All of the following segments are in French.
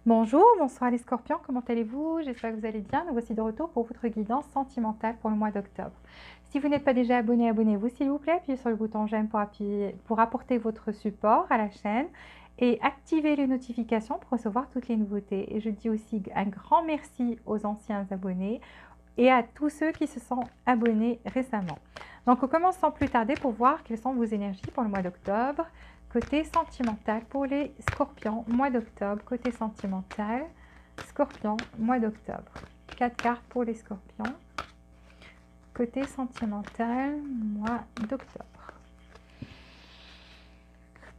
Bonjour, bonsoir les scorpions, comment allez-vous? J'espère que vous allez bien. Nous voici de retour pour votre guidance sentimentale pour le mois d'octobre. Si vous n'êtes pas déjà abonné, abonnez-vous s'il vous plaît. Appuyez sur le bouton j'aime pour apporter votre support à la chaîne et activez les notifications pour recevoir toutes les nouveautés. Et je dis aussi un grand merci aux anciens abonnés et à tous ceux qui se sont abonnés récemment. Donc on commence sans plus tarder pour voir quelles sont vos énergies pour le mois d'octobre. Côté sentimental pour les scorpions, mois d'octobre, côté sentimental, scorpion, mois d'octobre. 4 cartes pour les scorpions. Côté sentimental, mois d'octobre.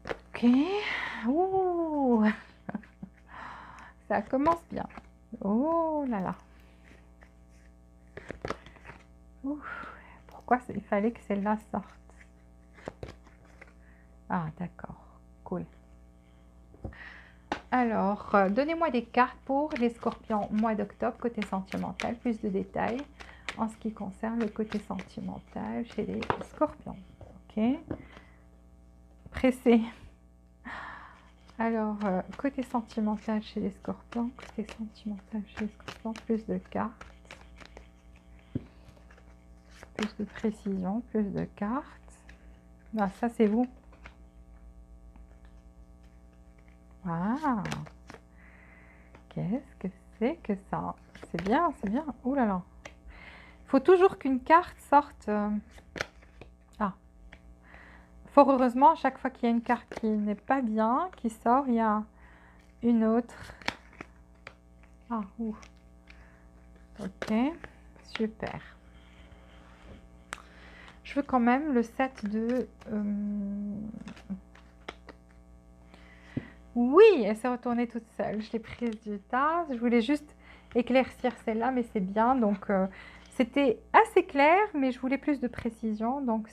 Ok. Ouh. Ça commence bien. Oh là là. Ouh. Pourquoi il fallait que celle-là sorte? Ah, d'accord. Cool. Alors, donnez-moi des cartes pour les scorpions mois d'octobre, côté sentimental, plus de détails en ce qui concerne le côté sentimental chez les scorpions. Ok. Pressé. Alors, côté sentimental chez les scorpions, côté sentimental chez les scorpions, plus de cartes. Plus de précision, plus de cartes. Ah, ça, c'est vous. Ah, qu'est-ce que c'est que ça? C'est bien, c'est bien. Ouh là là. Il faut toujours qu'une carte sorte. Ah, fort heureusement, à chaque fois qu'il y a une carte qui n'est pas bien, qui sort, il y a une autre. Ah, ouh. Ok, super. Je veux quand même le set de... Oui, elle s'est retournée toute seule. Je l'ai prise du tas. Je voulais juste éclaircir celle-là, mais c'est bien. Donc, c'était assez clair, mais je voulais plus de précision. Donc,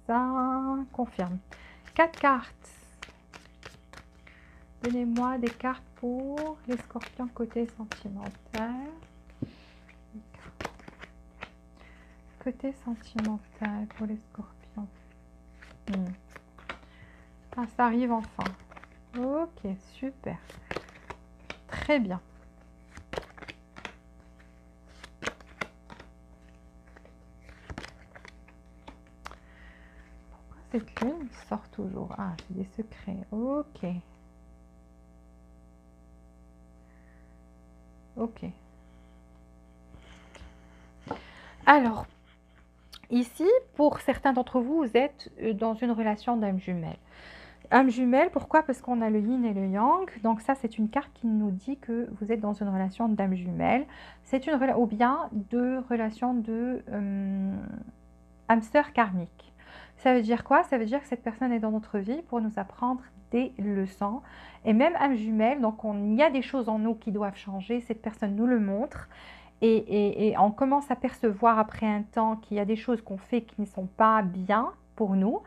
ça confirme. 4 cartes. Donnez-moi des cartes pour les scorpions côté sentimental. Côté sentimental pour les scorpions. Ah, ça arrive enfin. Ok, super. Très bien. Pourquoi cette lune sort toujours? Ah, j'ai des secrets. Ok. Ok. Alors, ici, pour certains d'entre vous, vous êtes dans une relation d'âme jumelle. Âme jumelle, pourquoi? Parce qu'on a le yin et le yang. Donc ça, c'est une carte qui nous dit que vous êtes dans une relation d'âme jumelle. C'est une relation, ou bien de relation de âme sœur karmique. Ça veut dire quoi? Ça veut dire que cette personne est dans notre vie pour nous apprendre des leçons. Et même âme jumelle, donc il y a des choses en nous qui doivent changer. Cette personne nous le montre. Et on commence à percevoir après un temps qu'il y a des choses qu'on fait qui ne sont pas bien pour nous,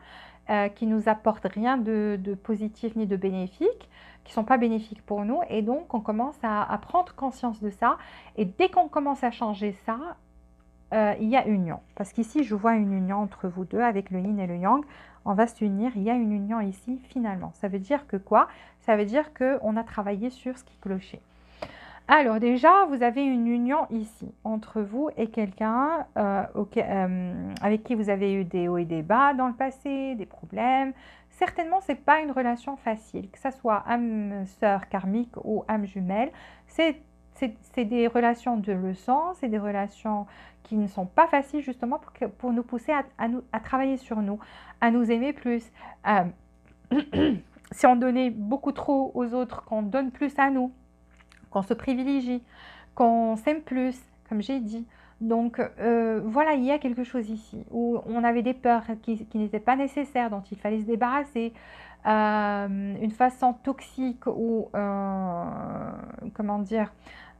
qui nous apportent rien de positif ni de bénéfique, qui ne sont pas bénéfiques pour nous. Et donc, on commence à prendre conscience de ça. Et dès qu'on commence à changer ça, il y a union. Parce qu'ici, je vois une union entre vous deux avec le yin et le yang. On va s'unir. Il y a une union ici, finalement. Ça veut dire que quoi? Ça veut dire qu'on a travaillé sur ce qui clochait. Alors déjà, vous avez une union ici, entre vous et quelqu'un avec qui vous avez eu des hauts et des bas dans le passé, des problèmes. Certainement, ce n'est pas une relation facile, que ce soit âme sœur karmique ou âme jumelle. C'est des relations de leçons, c'est des relations qui ne sont pas faciles justement pour nous pousser à travailler sur nous, à nous aimer plus. Si on donnait beaucoup trop aux autres, qu'on donne plus à nous, qu'on se privilégie, qu'on s'aime plus, comme j'ai dit. Donc voilà, il y a quelque chose ici où on avait des peurs qui n'étaient pas nécessaires, dont il fallait se débarrasser. Une façon toxique ou, comment dire,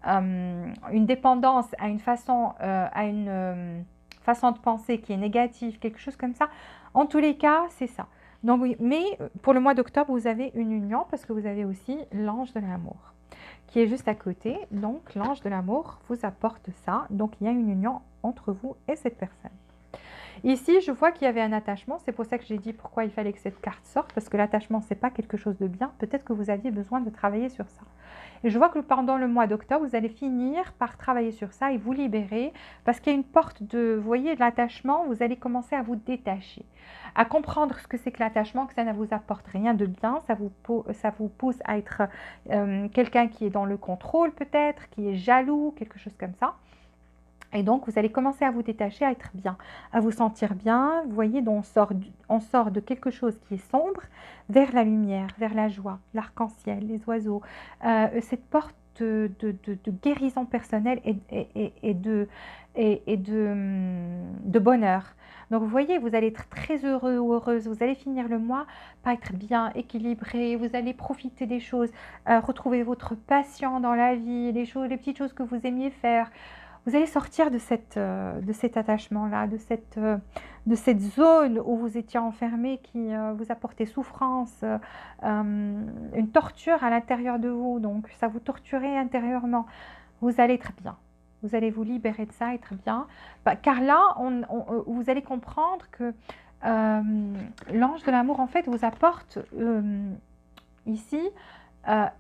une dépendance à une façon de penser qui est négative, quelque chose comme ça. En tous les cas, c'est ça. Donc oui, mais pour le mois d'octobre, vous avez une union parce que vous avez aussi l'ange de l'amour qui est juste à côté. Donc, l'ange de l'amour vous apporte ça. Donc, il y a une union entre vous et cette personne. Ici, je vois qu'il y avait un attachement. C'est pour ça que j'ai dit pourquoi il fallait que cette carte sorte, parce que l'attachement, c'est pas quelque chose de bien. Peut-être que vous aviez besoin de travailler sur ça. Et je vois que pendant le mois d'octobre, vous allez finir par travailler sur ça et vous libérer parce qu'il y a une porte de, vous voyez, de l'attachement, vous allez commencer à vous détacher, à comprendre ce que c'est que l'attachement, que ça ne vous apporte rien de bien, ça vous pousse à être quelqu'un qui est dans le contrôle peut-être, qui est jaloux, quelque chose comme ça. Et donc, vous allez commencer à vous détacher, à être bien, à vous sentir bien. Vous voyez, donc on sort de quelque chose qui est sombre vers la lumière, vers la joie, l'arc-en-ciel, les oiseaux. Cette porte de guérison personnelle et de bonheur. Donc, vous voyez, vous allez être très heureux ou heureuse. Vous allez finir le mois par être bien, équilibré. Vous allez profiter des choses, retrouver votre passion dans la vie, les petites choses que vous aimiez faire. Vous allez sortir de cet attachement-là, de cette zone où vous étiez enfermé qui vous apportait souffrance, une torture à l'intérieur de vous. Donc, ça vous torturait intérieurement. Vous allez être bien. Vous allez vous libérer de ça, être bien. Car là, vous allez comprendre que l'ange de l'amour, en fait, vous apporte ici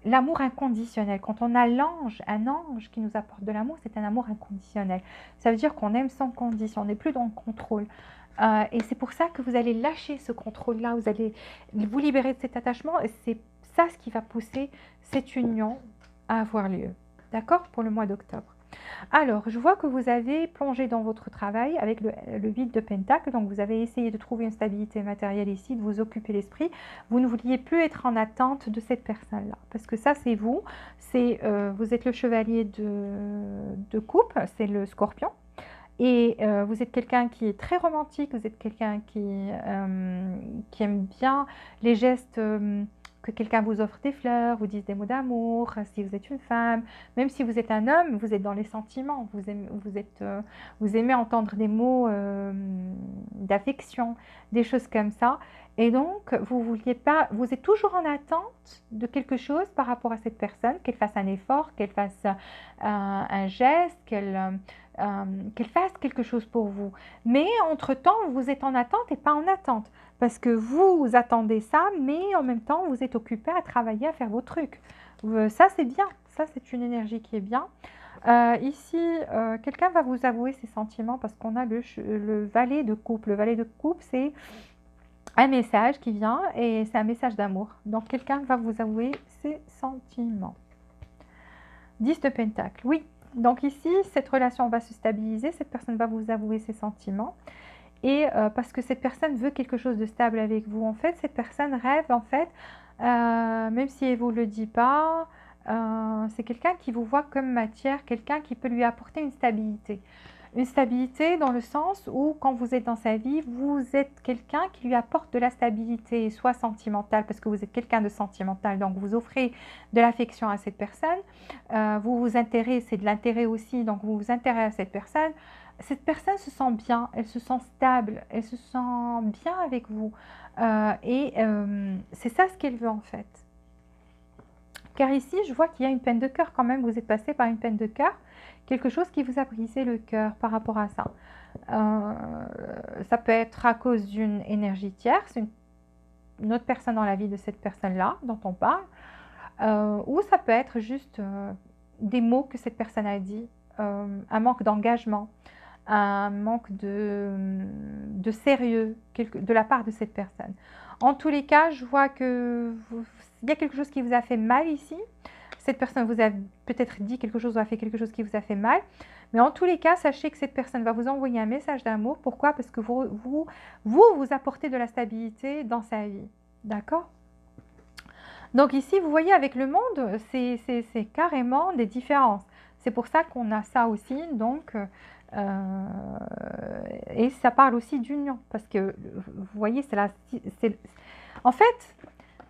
l'amour inconditionnel. Quand on a un ange qui nous apporte de l'amour, c'est un amour inconditionnel. Ça veut dire qu'on aime sans condition, on n'est plus dans le contrôle. Et c'est pour ça que vous allez lâcher ce contrôle-là, vous allez vous libérer de cet attachement. Et c'est ça ce qui va pousser cette union à avoir lieu. D'accord? Pour le mois d'octobre. Alors, je vois que vous avez plongé dans votre travail avec le vide de Pentacle. Donc, vous avez essayé de trouver une stabilité matérielle ici, de vous occuper l'esprit. Vous ne vouliez plus être en attente de cette personne-là. Parce que ça, c'est vous. Vous êtes le chevalier de coupe, c'est le scorpion. Et vous êtes quelqu'un qui est très romantique, vous êtes quelqu'un qui aime bien les gestes, que quelqu'un vous offre des fleurs, vous dise des mots d'amour, si vous êtes une femme, même si vous êtes un homme, vous êtes dans les sentiments, vous aimez entendre des mots d'affection, des choses comme ça. Et donc, vous vouliez pas, vous êtes toujours en attente de quelque chose par rapport à cette personne, qu'elle fasse un effort, qu'elle fasse un geste, qu'elle fasse quelque chose pour vous. Mais entre-temps, vous êtes en attente et pas en attente. Parce que vous attendez ça, mais en même temps, vous êtes occupé à travailler, à faire vos trucs. Ça, c'est bien. Ça, c'est une énergie qui est bien. Ici, quelqu'un va vous avouer ses sentiments parce qu'on a le valet de coupe. Le valet de coupe, c'est un message qui vient et c'est un message d'amour. Donc, quelqu'un va vous avouer ses sentiments. 10 de Pentacle, oui. Donc ici, cette relation va se stabiliser, cette personne va vous avouer ses sentiments. Et parce que cette personne veut quelque chose de stable avec vous. En fait, cette personne rêve, en fait, même si elle ne vous le dit pas, c'est quelqu'un qui vous voit comme matière, quelqu'un qui peut lui apporter une stabilité. Une stabilité dans le sens où, quand vous êtes dans sa vie, vous êtes quelqu'un qui lui apporte de la stabilité, soit sentimentale, parce que vous êtes quelqu'un de sentimental, donc vous offrez de l'affection à cette personne. Vous vous intéressez, c'est de l'intérêt aussi, donc vous vous intéressez à cette personne. Cette personne se sent bien, elle se sent stable, elle se sent bien avec vous. C'est ça ce qu'elle veut en fait. Car ici, je vois qu'il y a une peine de cœur quand même, vous êtes passé par une peine de cœur, quelque chose qui vous a brisé le cœur par rapport à ça. Ça peut être à cause d'une énergie tierce, une autre personne dans la vie de cette personne-là dont on parle, ou ça peut être juste des mots que cette personne a dit, un manque d'engagement, un manque de sérieux de la part de cette personne. En tous les cas, je vois qu'il y a quelque chose qui vous a fait mal ici. Cette personne vous a peut-être dit quelque chose ou a fait quelque chose qui vous a fait mal. Mais en tous les cas, sachez que cette personne va vous envoyer un message d'amour. Pourquoi? Parce que vous apportez de la stabilité dans sa vie. D'accord? Donc ici, vous voyez, avec le monde, c'est carrément des différences. C'est pour ça qu'on a ça aussi. Donc, et ça parle aussi d'union. Parce que, vous voyez, en fait,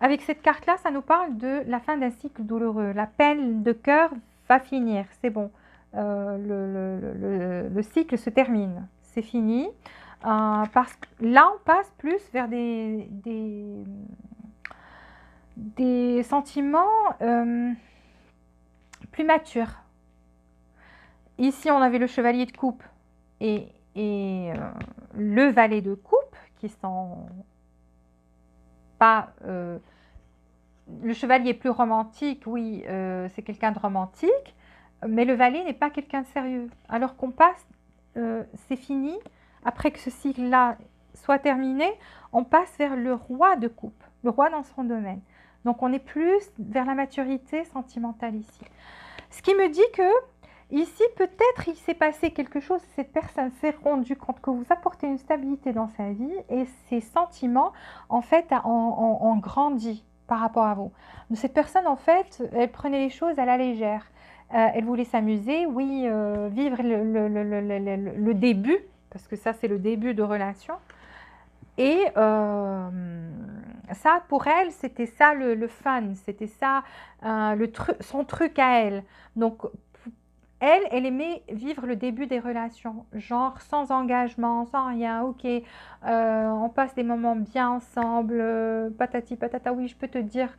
avec cette carte-là, ça nous parle de la fin d'un cycle douloureux. La peine de cœur va finir. C'est bon. Le cycle se termine. C'est fini. Parce que là, on passe plus vers des sentiments plus matures. Ici, on avait le chevalier de coupe et et le valet de coupe, qui sont pas... le chevalier est plus romantique, oui, c'est quelqu'un de romantique, mais le valet n'est pas quelqu'un de sérieux. Alors qu'on passe, c'est fini, après que ce cycle-là soit terminé, on passe vers le roi de coupe, le roi dans son domaine. Donc on est plus vers la maturité sentimentale ici. Ce qui me dit que ici, peut-être il s'est passé quelque chose, cette personne s'est rendue compte que vous apportez une stabilité dans sa vie et ses sentiments, en fait, ont grandi par rapport à vous. Donc, cette personne, en fait, elle prenait les choses à la légère. Elle voulait s'amuser, oui, vivre le début, parce que ça, c'est le début de relation. Et ça, pour elle, c'était ça le fun, c'était ça son truc à elle. Donc, elle aimait vivre le début des relations, genre sans engagement, sans rien, ok, on passe des moments bien ensemble, patati patata, oui, je peux te dire,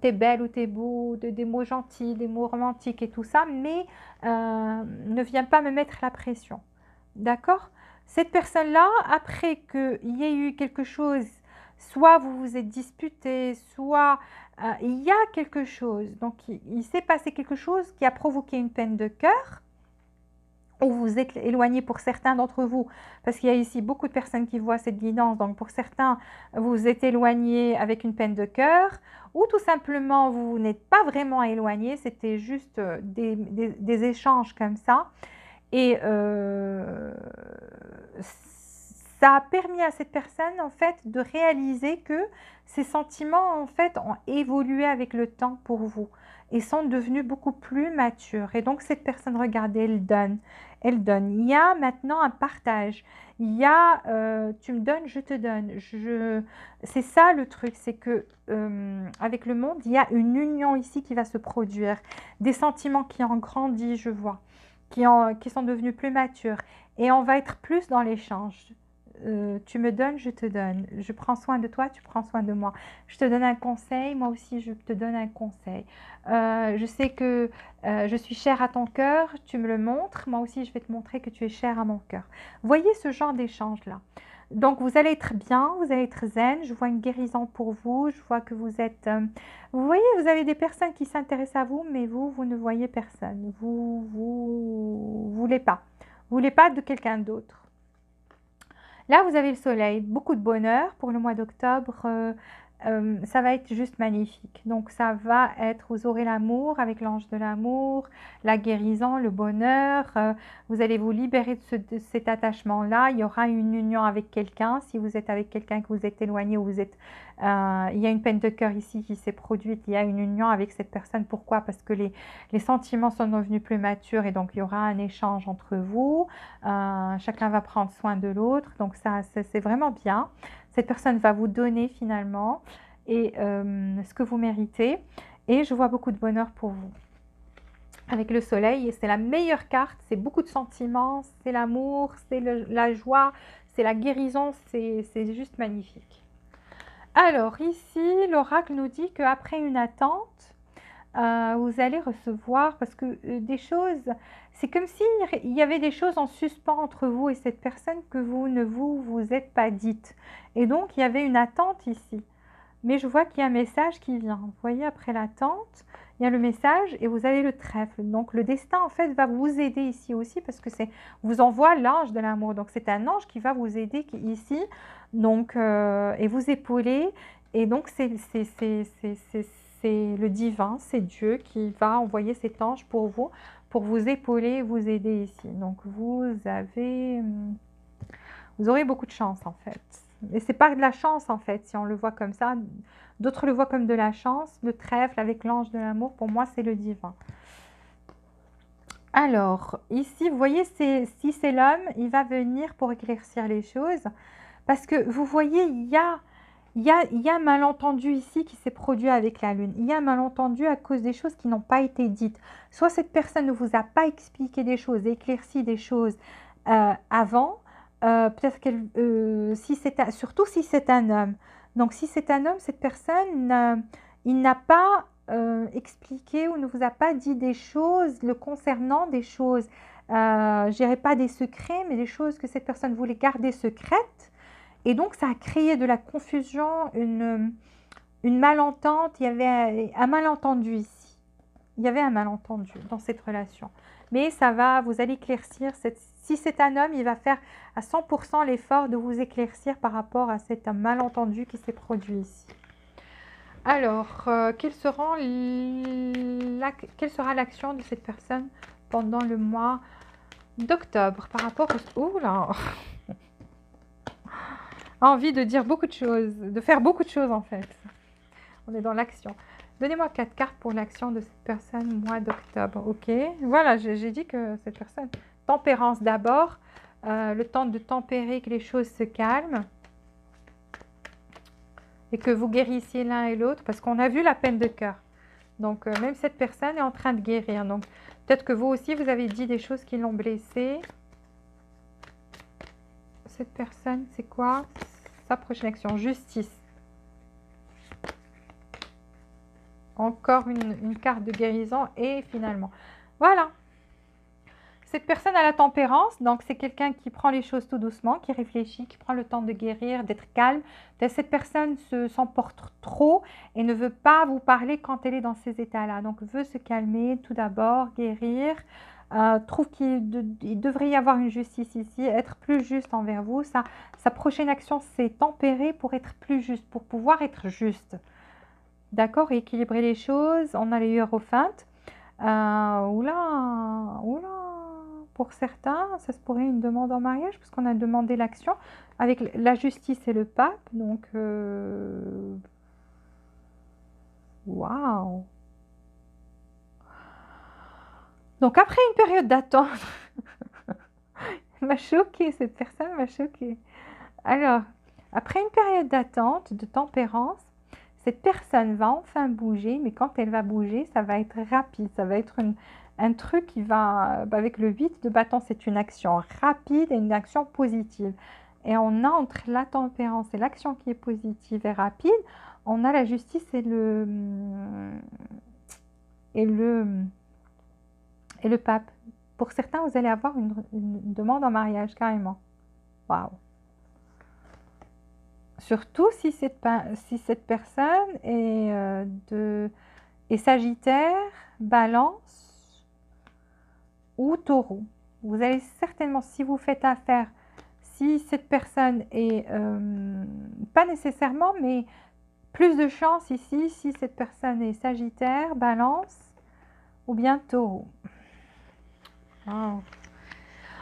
t'es belle ou t'es beau, des mots gentils, des mots romantiques et tout ça, mais ne viens pas me mettre la pression, d'accord? Cette personne-là, après qu'il y ait eu quelque chose, soit vous vous êtes disputé, soit il y a quelque chose, donc il s'est passé quelque chose qui a provoqué une peine de cœur, ou vous êtes éloigné pour certains d'entre vous, parce qu'il y a ici beaucoup de personnes qui voient cette guidance, donc pour certains, vous vous êtes éloigné avec une peine de cœur, ou tout simplement, vous n'êtes pas vraiment éloigné, c'était juste des échanges comme ça, et ça a permis à cette personne en fait de réaliser que ses sentiments en fait ont évolué avec le temps pour vous et sont devenus beaucoup plus matures. Et donc cette personne, regardez, elle donne, elle donne. Il y a maintenant un partage. Il y a tu me donnes, je te donne. C'est ça le truc, c'est que avec le monde, il y a une union ici qui va se produire, des sentiments qui ont grandi, je vois, qui sont devenus plus matures. Et on va être plus dans l'échange. Tu me donnes, je te donne. Je prends soin de toi, tu prends soin de moi. Je te donne un conseil, moi aussi je te donne un conseil. Je sais que je suis chère à ton cœur, tu me le montres, moi aussi je vais te montrer que tu es chère à mon cœur. Voyez ce genre d'échange-là. Donc vous allez être bien, vous allez être zen, je vois une guérison pour vous, je vois que vous êtes... vous voyez, vous avez des personnes qui s'intéressent à vous, mais vous ne voyez personne. Vous voulez pas. Vous voulez pas de quelqu'un d'autre. Là, vous avez le soleil, beaucoup de bonheur pour le mois d'octobre. Ça va être juste magnifique. Donc, ça va être, vous aurez l'amour avec l'ange de l'amour, la guérison, le bonheur. Vous allez vous libérer de cet attachement-là. Il y aura une union avec quelqu'un. Si vous êtes avec quelqu'un, que vous êtes éloigné ou vous êtes... il y a une peine de cœur ici qui s'est produite. Il y a une union avec cette personne. Pourquoi? Parce que les sentiments sont devenus plus matures et donc il y aura un échange entre vous. Chacun va prendre soin de l'autre. Donc, ça, c'est vraiment bien. Cette personne va vous donner finalement et ce que vous méritez. Et je vois beaucoup de bonheur pour vous. Avec le soleil, c'est la meilleure carte. C'est beaucoup de sentiments, c'est l'amour, c'est la joie, c'est la guérison. C'est juste magnifique. Alors ici, l'oracle nous dit qu'après une attente, vous allez recevoir, parce que des choses, c'est comme s'il y avait des choses en suspens entre vous et cette personne que vous ne vous êtes pas dites. Et donc, il y avait une attente ici. Mais je vois qu'il y a un message qui vient. Vous voyez, après l'attente, il y a le message et vous avez le trèfle. Donc, le destin, en fait, va vous aider ici aussi parce que vous envoie l'ange de l'amour. Donc, c'est un ange qui va vous aider ici donc, et vous épauler. Et donc, c'est le divin, c'est Dieu qui va envoyer cet ange pour vous épauler, vous aider ici. Donc, vous aurez beaucoup de chance, en fait. Et c'est pas de la chance, en fait, si on le voit comme ça. D'autres le voient comme de la chance. Le trèfle avec l'ange de l'amour, pour moi, c'est le divin. Alors, ici, vous voyez, si c'est l'homme, il va venir pour éclaircir les choses. Parce que, vous voyez, il y a un malentendu ici qui s'est produit avec la lune. Il y a un malentendu à cause des choses qui n'ont pas été dites. Soit cette personne ne vous a pas expliqué des choses, éclairci des choses avant. Peut-être qu'elle, surtout si c'est un homme. Donc, si c'est un homme, cette personne, il n'a pas expliqué ou ne vous a pas dit des choses le concernant, des choses je dirais pas des secrets, mais des choses que cette personne voulait garder secrètes. Et donc, ça a créé de la confusion, une malentente. Il y avait un malentendu ici. Il y avait un malentendu dans cette relation. Mais ça va, vous allez éclaircir. Si c'est un homme, il va faire à 100% l'effort de vous éclaircir par rapport à cet malentendu qui s'est produit ici. Alors, quelle sera l'action de cette personne pendant le mois d'octobre par rapport au... Ouh là, envie de dire beaucoup de choses, de faire beaucoup de choses en fait. On est dans l'action. Donnez-moi 4 cartes pour l'action de cette personne mois d'octobre. Ok, voilà, j'ai dit que cette personne... Tempérance d'abord, le temps de tempérer, que les choses se calment. Et que vous guérissiez l'un et l'autre, parce qu'on a vu la peine de cœur. Donc, même cette personne est en train de guérir. Donc, peut-être que vous aussi, vous avez dit des choses qui l'ont blessée. Cette personne, c'est quoi sa prochaine action? Justice. Encore une carte de guérison et finalement. Voilà. Cette personne a la tempérance, donc c'est quelqu'un qui prend les choses tout doucement, qui réfléchit, qui prend le temps de guérir, d'être calme. Cette personne s'emporte trop et ne veut pas vous parler quand elle est dans ces états-là. Donc veut se calmer tout d'abord, guérir, trouve qu'il devrait y avoir une justice ici, être plus juste envers vous. Sa prochaine action, c'est tempérer pour être plus juste, pour pouvoir être juste. D'accord, équilibrer les choses. On a les hiérophantes. Oula, oula. Pour certains, ça se pourrait une demande en mariage, parce qu'on a demandé l'action avec la justice et le pape. Donc, waouh. Donc, après une période d'attente, m'a choquée, cette personne m'a choquée. Alors, après une période d'attente, de tempérance, cette personne va enfin bouger, mais quand elle va bouger, ça va être rapide, ça va être un truc qui va, avec le 8 de bâton, c'est une action rapide et une action positive. Et on a entre la tempérance et l'action qui est positive et rapide, on a la justice et le pape. Pour certains, vous allez avoir une demande en mariage, carrément. Waouh! Surtout si cette personne est Sagittaire, Balance ou Taureau. Vous allez certainement, si vous faites affaire, si cette personne est, pas nécessairement, mais plus de chance ici, si cette personne est Sagittaire, Balance ou bien Taureau. Wow.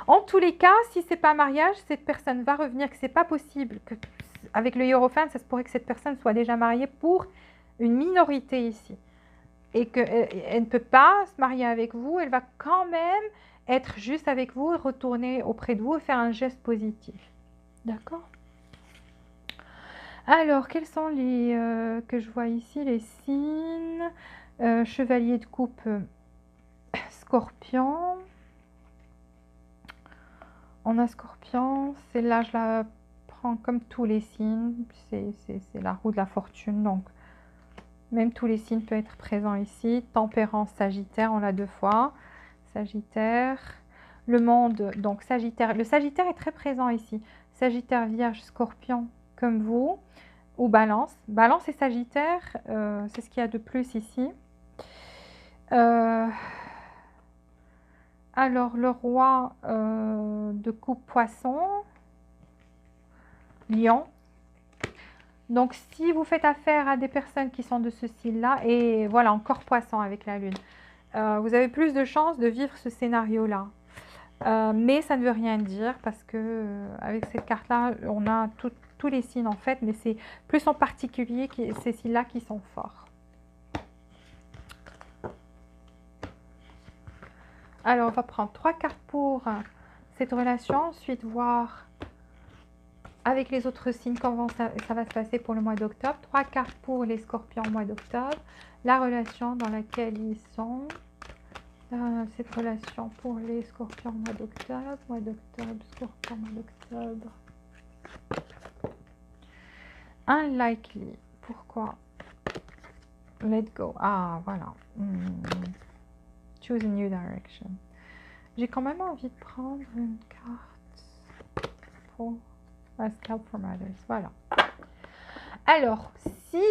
En tous les cas, si ce n'est pas un mariage, cette personne va revenir, que ce n'est pas possible, que avec le hiérophante, ça se pourrait que cette personne soit déjà mariée pour une minorité ici. Et qu'elle ne peut pas se marier avec vous, elle va quand même être juste avec vous et retourner auprès de vous et faire un geste positif. D'accord? Alors, quels sont les que je vois ici, les signes? Chevalier de coupe, Scorpion. On a Scorpion, celle-là, je la prends comme tous les signes. C'est la roue de la fortune, donc même tous les signes peuvent être présents ici. Tempérance, Sagittaire, on l'a 2 fois. Sagittaire. Le monde, donc Sagittaire. Le Sagittaire est très présent ici. Sagittaire, Vierge, Scorpion, comme vous. Ou Balance. Balance et Sagittaire, c'est ce qu'il y a de plus ici. Alors, le roi de coupe Poisson. Lion. Donc, si vous faites affaire à des personnes qui sont de ce style-là, et voilà, encore Poisson avec la Lune, vous avez plus de chances de vivre ce scénario-là. Mais ça ne veut rien dire parce que avec cette carte-là, on a tous les signes en fait, mais c'est plus en particulier ces signes-là qui sont forts. Alors, on va prendre 3 cartes pour cette relation, ensuite voir avec les autres signes comment ça va se passer pour le mois d'octobre. 3 cartes pour les scorpions au mois d'octobre, la relation dans laquelle ils sont. Cette relation pour les scorpions mois d'octobre, scorpion mois d'octobre. Unlikely, pourquoi? Let go, ah voilà. Choose a new direction. J'ai quand même envie de prendre une carte pour A Scalp from Others. Voilà. Alors, si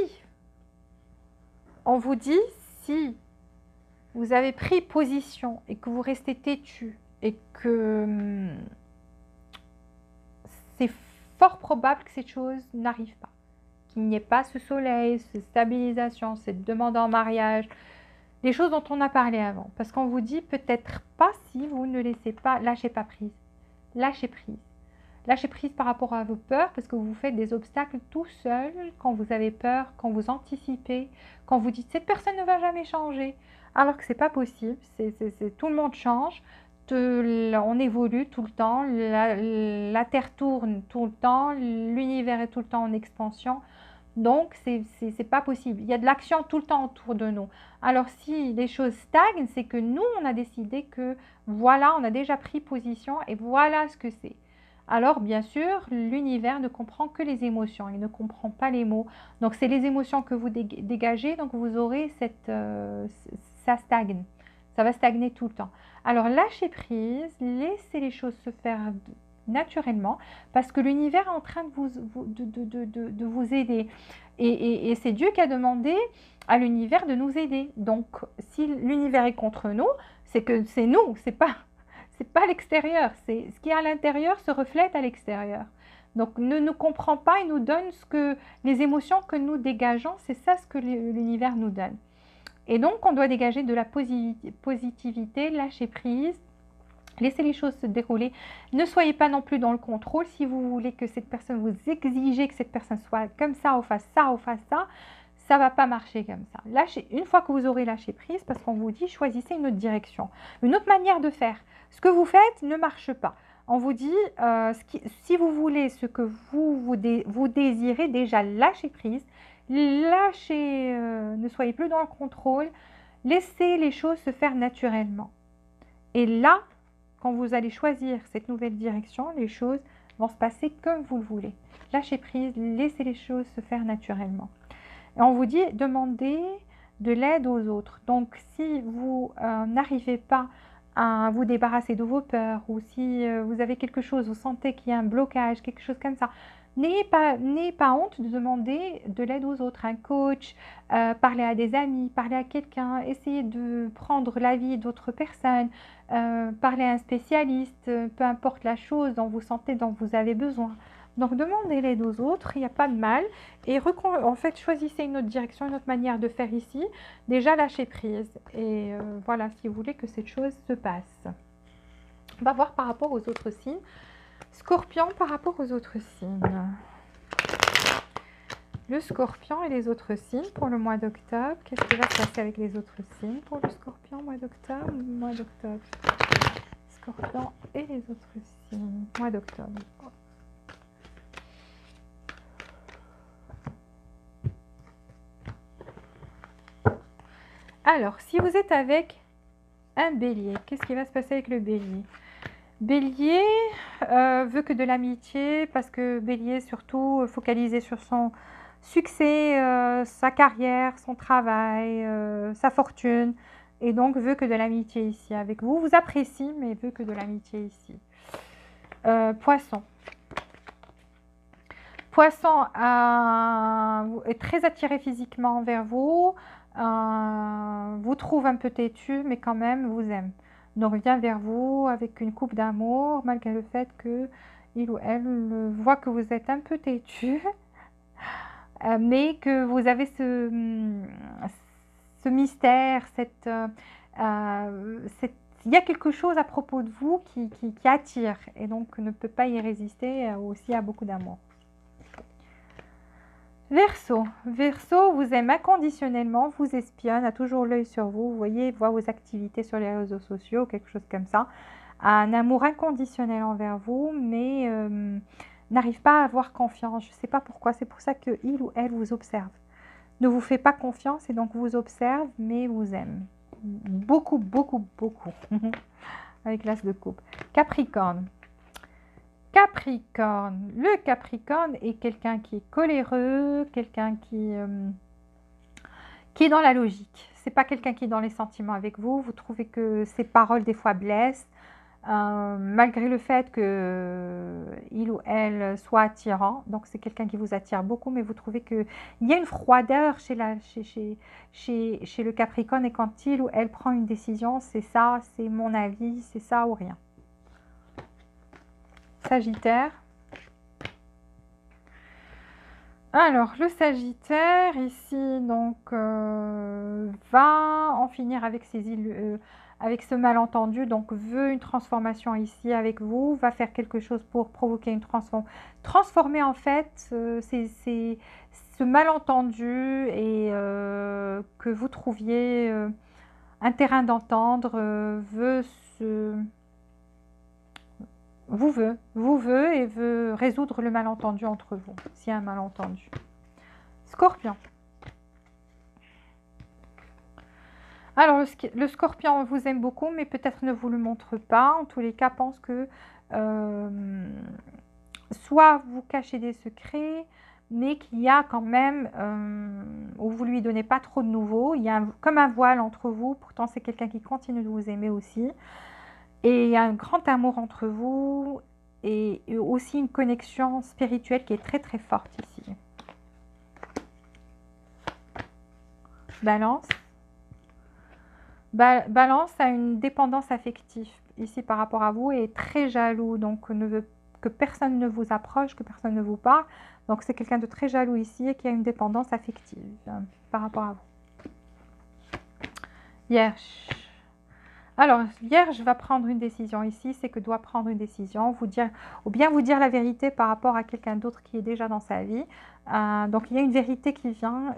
on vous dit, si vous avez pris position et que vous restez têtu et que c'est fort probable que cette chose n'arrive pas, qu'il n'y ait pas ce soleil, cette stabilisation, cette demande en mariage, les choses dont on a parlé avant. Parce qu'on vous dit peut-être pas si vous ne laissez pas, lâchez pas prise. Lâchez prise. Lâchez prise par rapport à vos peurs parce que vous faites des obstacles tout seul quand vous avez peur, quand vous anticipez, quand vous dites cette personne ne va jamais changer. Alors que c'est pas possible, tout le monde change, on évolue tout le temps, la Terre tourne tout le temps, l'univers est tout le temps en expansion. Donc, c'est pas possible. Il y a de l'action tout le temps autour de nous. Alors, si les choses stagnent, c'est que nous, on a décidé que voilà, on a déjà pris position et voilà ce que c'est. Alors, bien sûr, l'univers ne comprend que les émotions, il ne comprend pas les mots. Donc, c'est les émotions que vous dégagez, donc vous aurez ça stagne. Ça va stagner tout le temps. Alors, lâchez prise, laissez les choses se faire naturellement, parce que l'univers est en train de vous aider. Et c'est Dieu qui a demandé à l'univers de nous aider. Donc, si l'univers est contre nous, c'est que c'est nous, c'est pas l'extérieur. C'est ce qui est à l'intérieur se reflète à l'extérieur. Donc, ne nous comprend pas et nous donne les émotions que nous dégageons. C'est ça ce que l'univers nous donne. Et donc, on doit dégager de la positivité, lâcher prise, laissez les choses se dérouler. Ne soyez pas non plus dans le contrôle. Si vous voulez que cette personne, vous exigez que cette personne soit comme ça ou fasse ça ou fasse ça, ça ne va pas marcher comme ça. Une fois que vous aurez lâché prise, parce qu'on vous dit, choisissez une autre direction, une autre manière de faire. Ce que vous faites ne marche pas. On vous dit, si vous voulez ce que vous désirez, déjà lâchez prise, ne soyez plus dans le contrôle, laissez les choses se faire naturellement. Et là, quand vous allez choisir cette nouvelle direction, les choses vont se passer comme vous le voulez. Lâchez prise, laissez les choses se faire naturellement. Et on vous dit, demandez de l'aide aux autres. Donc, si vous n'arrivez pas à vous débarrasser de vos peurs, ou si vous avez quelque chose, vous sentez qu'il y a un blocage, quelque chose comme ça, n'ayez pas honte de demander de l'aide aux autres, un coach, parler à des amis, parler à quelqu'un, essayez de prendre l'avis d'autres personnes, parler à un spécialiste, peu importe la chose dont vous sentez, dont vous avez besoin. Donc, demandez l'aide aux autres, il n'y a pas de mal. Et en fait, choisissez une autre direction, une autre manière de faire ici. Déjà, lâchez prise. Et voilà, si vous voulez que cette chose se passe. On va voir par rapport aux autres signes. Scorpion par rapport aux autres signes. Le Scorpion et les autres signes pour le mois d'octobre. Qu'est-ce qui va se passer avec les autres signes pour le Scorpion, mois d'octobre? Scorpion et les autres signes, mois d'octobre. Alors, si vous êtes avec un bélier, qu'est-ce qui va se passer avec le bélier? Bélier veut que de l'amitié, parce que bélier surtout focalisé sur son succès, sa carrière, son travail, sa fortune, et donc veut que de l'amitié ici avec vous. Vous apprécie, mais veut que de l'amitié ici. Poisson. Poisson est très attiré physiquement vers vous, vous trouve un peu têtu, mais quand même vous aime. Donc vient vers vous avec une coupe d'amour, malgré le fait que il ou elle voit que vous êtes un peu têtu, mais que vous avez ce mystère, il y a quelque chose à propos de vous qui attire et donc ne peut pas y résister, aussi à beaucoup d'amour. Verseau. Verseau vous aime inconditionnellement, vous espionne, a toujours l'œil sur vous, vous voyez, voit vos activités sur les réseaux sociaux, quelque chose comme ça. A un amour inconditionnel envers vous, mais n'arrive pas à avoir confiance. Je ne sais pas pourquoi, c'est pour ça qu'il ou elle vous observe. Ne vous fait pas confiance et donc vous observe, mais vous aime. Beaucoup, beaucoup, beaucoup. Avec l'as de coupe. Capricorne. Capricorne. Le Capricorne est quelqu'un qui est coléreux, quelqu'un qui est dans la logique. C'est pas quelqu'un qui est dans les sentiments avec vous. Vous trouvez que ses paroles des fois blessent. malgré le fait que il ou elle soit attirant. Donc c'est quelqu'un qui vous attire beaucoup, mais vous trouvez qu'il y a une froideur chez le Capricorne, et quand il ou elle prend une décision, c'est ça, c'est mon avis, c'est ça ou rien. Sagittaire. Alors, le Sagittaire, ici, donc, va en finir avec avec ce malentendu, donc veut une transformation ici avec vous, va faire quelque chose pour provoquer une transformer en fait ce malentendu, et que vous trouviez un terrain d'entendre, veut se vous veut et veut résoudre le malentendu entre vous, s'il y a un malentendu. Scorpion. Alors, le Scorpion vous aime beaucoup, mais peut-être ne vous le montre pas. En tous les cas, pense que soit vous cachez des secrets, mais qu'il y a quand même, où vous lui donnez pas trop de nouveaux. Il y a comme un voile entre vous. Pourtant, c'est quelqu'un qui continue de vous aimer aussi. Et il y a un grand amour entre vous, et aussi une connexion spirituelle qui est très très forte ici. Balance. Balance a une dépendance affective ici par rapport à vous, et est très jaloux, donc ne veut que personne ne vous approche, que personne ne vous parle. Donc c'est quelqu'un de très jaloux ici, et qui a une dépendance affective par rapport à vous. Vierge. Alors, Vierge va prendre une décision ici, c'est que doit prendre une décision, ou bien vous dire la vérité par rapport à quelqu'un d'autre qui est déjà dans sa vie. Donc, il y a une vérité qui vient,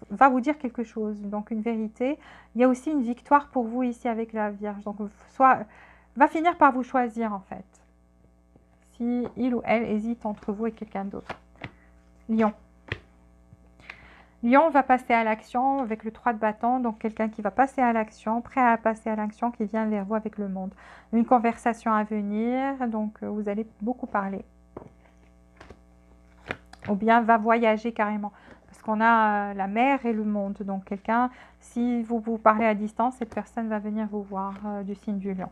va vous dire quelque chose, donc une vérité. Il y a aussi une victoire pour vous ici avec la Vierge, donc va finir par vous choisir en fait, si il ou elle hésite entre vous et quelqu'un d'autre. Lion. Lion va passer à l'action avec le 3 de bâton, donc quelqu'un qui va passer à l'action, prêt à passer à l'action, qui vient vers vous avec le monde. Une conversation à venir, donc vous allez beaucoup parler. Ou bien va voyager carrément, parce qu'on a la mer et le monde. Donc quelqu'un, si vous parlez à distance, cette personne va venir vous voir du signe du lion.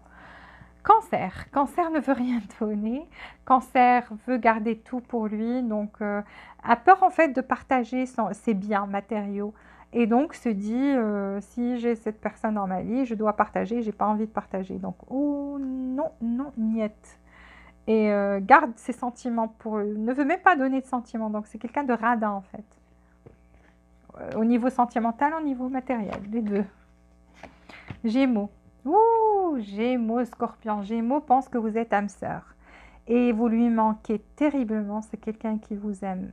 Cancer. Cancer ne veut rien donner. Cancer veut garder tout pour lui. Donc, a peur en fait de partager ses biens matériaux. Et donc, se dit, si j'ai cette personne dans ma vie, je dois partager, j'ai pas envie de partager. Donc, oh non, non, niette. Et garde ses sentiments pour eux. Ne veut même pas donner de sentiments. Donc, c'est quelqu'un de radin en fait. Au niveau sentimental, au niveau matériel, les deux. Gémeaux. Ouh, Gémeaux, Scorpion. Gémeaux pense que vous êtes âme sœur. Et vous lui manquez terriblement. C'est quelqu'un qui vous aime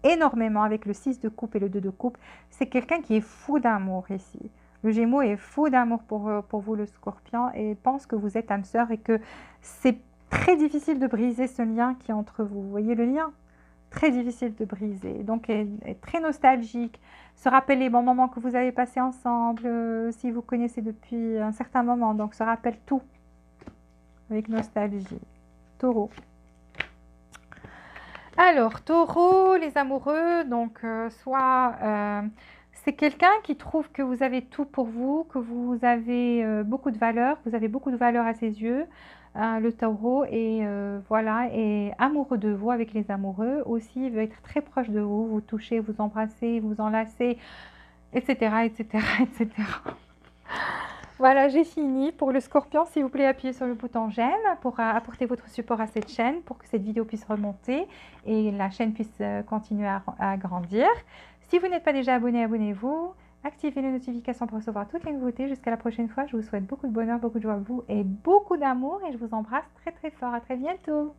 énormément avec le 6 de coupe et le 2 de coupe. C'est quelqu'un qui est fou d'amour ici. Le Gémeaux est fou d'amour pour vous, le Scorpion, et pense que vous êtes âme sœur et que c'est très difficile de briser ce lien qui est entre vous. Vous voyez le lien? Très difficile de briser. Donc, est très nostalgique. Se rappelle les bons moments que vous avez passés ensemble, si vous connaissez depuis un certain moment. Donc, se rappelle tout avec nostalgie. Taureau. Alors, Taureau, les amoureux, donc c'est quelqu'un qui trouve que vous avez tout pour vous, que vous avez beaucoup de valeur, vous avez beaucoup de valeur à ses yeux, le Taureau, et voilà, est amoureux de vous avec les amoureux. Aussi, il veut être très proche de vous, vous toucher, vous embrasser, vous enlacer, etc., etc., etc. Voilà, j'ai fini. Pour le Scorpion, s'il vous plaît, appuyez sur le bouton j'aime pour apporter votre support à cette chaîne, pour que cette vidéo puisse remonter et la chaîne puisse continuer à grandir. Si vous n'êtes pas déjà abonné, abonnez-vous. Activez les notifications pour recevoir toutes les nouveautés. Jusqu'à la prochaine fois, je vous souhaite beaucoup de bonheur, beaucoup de joie à vous et beaucoup d'amour. Et je vous embrasse très très fort. À très bientôt.